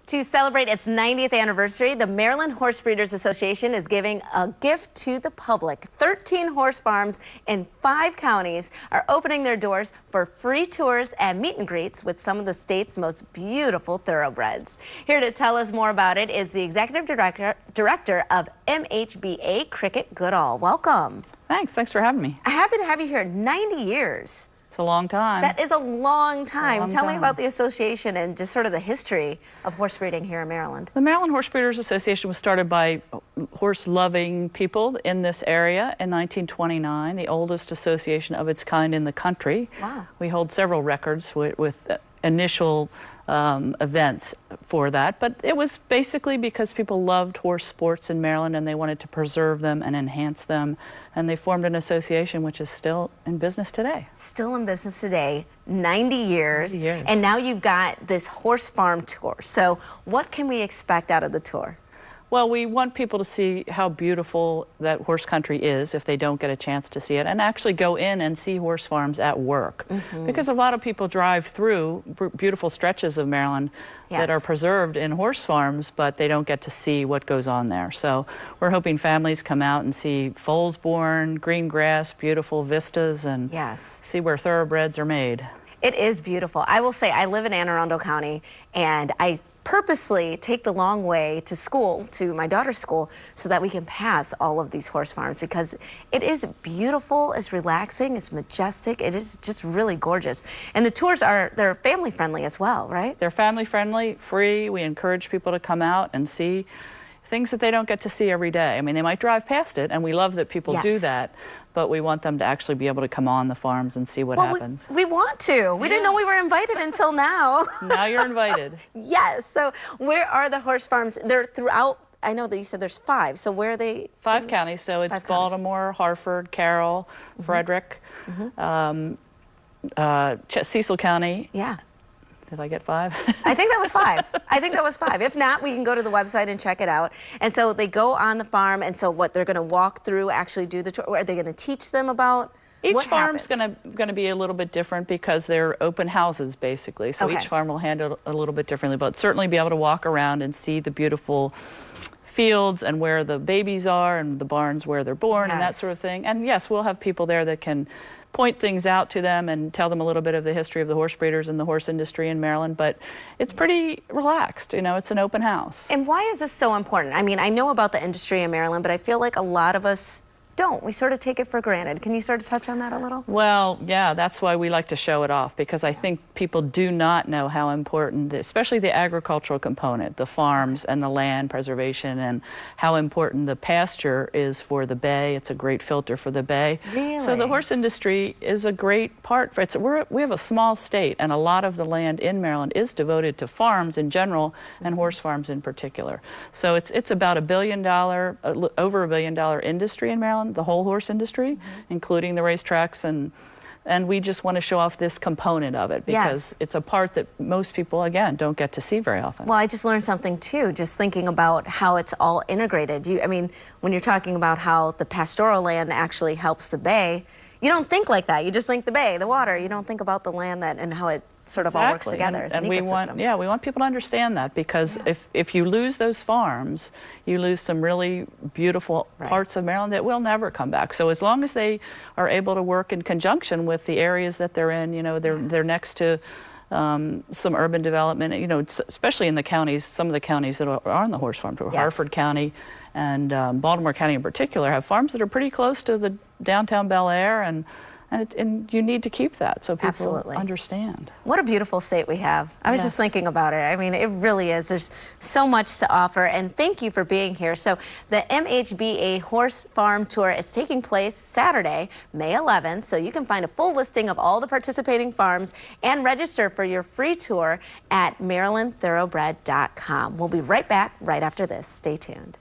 To celebrate its 90th anniversary, the Maryland Horse Breeders Association is giving a gift to the public. 13 horse farms in 5 counties are opening their doors for free tours and meet and greets with some of the state's most beautiful thoroughbreds. Here to tell us more about it is the executive director of MHBA, Cricket Goodall. Welcome. Thanks for having me. Happy to have you here. 90 years. It's a long time. That is a long time. Tell me time. about the association and just sort of the history of horse breeding here in Maryland. The Maryland Horse Breeders Association was started by horse-loving people in this area in 1929, the oldest association of its kind in the country. Wow. We hold several records with initial events for that, but it was basically because people loved horse sports in Maryland and they wanted to preserve them and enhance them, and they formed an association which is still in business today. Still in business today, 90 years. 90 years. And now you've got this horse farm tour. So what can we expect out of the tour? Well, we want people to see how beautiful that horse country is if they don't get a chance to see it, and actually go in and see horse farms at work. Because a lot of people drive through beautiful stretches of Maryland that are preserved in horse farms, but they don't get to see what goes on there. So we're hoping families come out and see foals born, green grass, beautiful vistas, and see where thoroughbreds are made. It is beautiful. I will say I live in Anne Arundel County, and I purposely take the long way to school, to my daughter's school, so that we can pass all of these horse farms, because it is beautiful, it's relaxing, it's majestic, it is just really gorgeous. And the tours they're family friendly as well, right? They're family friendly, free. We encourage people to come out and see things that they don't get to see every day. I mean, they might drive past it, and we love that people do that, but we want them to actually be able to come on the farms and see what happens. We want to. We didn't know we were invited until now. Now you're invited. Yes. So where are the horse farms? They're throughout, I know that you said there's 5. So where are they? 5 counties. So it's Baltimore, Harford, Carroll, Frederick, Cecil County. Yeah. Did I get 5? I think that was 5. I think that was 5. If not, we can go to the website and check it out. And so they go on the farm, and so what, they're going to walk through, actually do the tour? Are they going to teach them about each what farm's happens? going to be a little bit different because they're open houses, basically. So each farm will handle it a little bit differently, but certainly be able to walk around and see the beautiful fields and where the babies are and the barns where they're born and that sort of thing. And yes, we'll have people there that can point things out to them and tell them a little bit of the history of the horse breeders and the horse industry in Maryland, but it's pretty relaxed, you know, it's an open house. And why is this so important? I mean, I know about the industry in Maryland, but I feel like a lot of us don't. We sort of take it for granted. Can you sort of touch on that a little? Well, yeah, that's why we like to show it off, because I think people do not know how important, especially the agricultural component, the farms and the land preservation, and how important the pasture is for the bay. It's a great filter for the bay. Really? So the horse industry is a great part for it. We have a small state, and a lot of the land in Maryland is devoted to farms in general and horse farms in particular. So it's about over $1 billion industry in Maryland, the whole horse industry, including the racetracks, and we just want to show off this component of it because it's a part that most people, again, don't get to see very often. Well, I just learned something too, just thinking about how it's all integrated. I mean, when you're talking about how the pastoral land actually helps the bay, you don't think like that. You just think the bay, the water. You don't think about the land and how it sort of all works together as an ecosystem. We want people to understand that, because if you lose those farms, you lose some really beautiful parts of Maryland that will never come back. So as long as they are able to work in conjunction with the areas that they're in, you know, they're next to some urban development, you know, especially in the counties, some of the counties that are on the horse farm tour, Harford County and Baltimore County in particular, have farms that are pretty close to the downtown Bel Air, and you need to keep that so people understand. What a beautiful state we have. I was just thinking about it. I mean, it really is. There's so much to offer, and thank you for being here. So the MHBA Horse Farm Tour is taking place Saturday, May 11th, so you can find a full listing of all the participating farms and register for your free tour at MarylandThoroughbred.com. We'll be right back right after this. Stay tuned.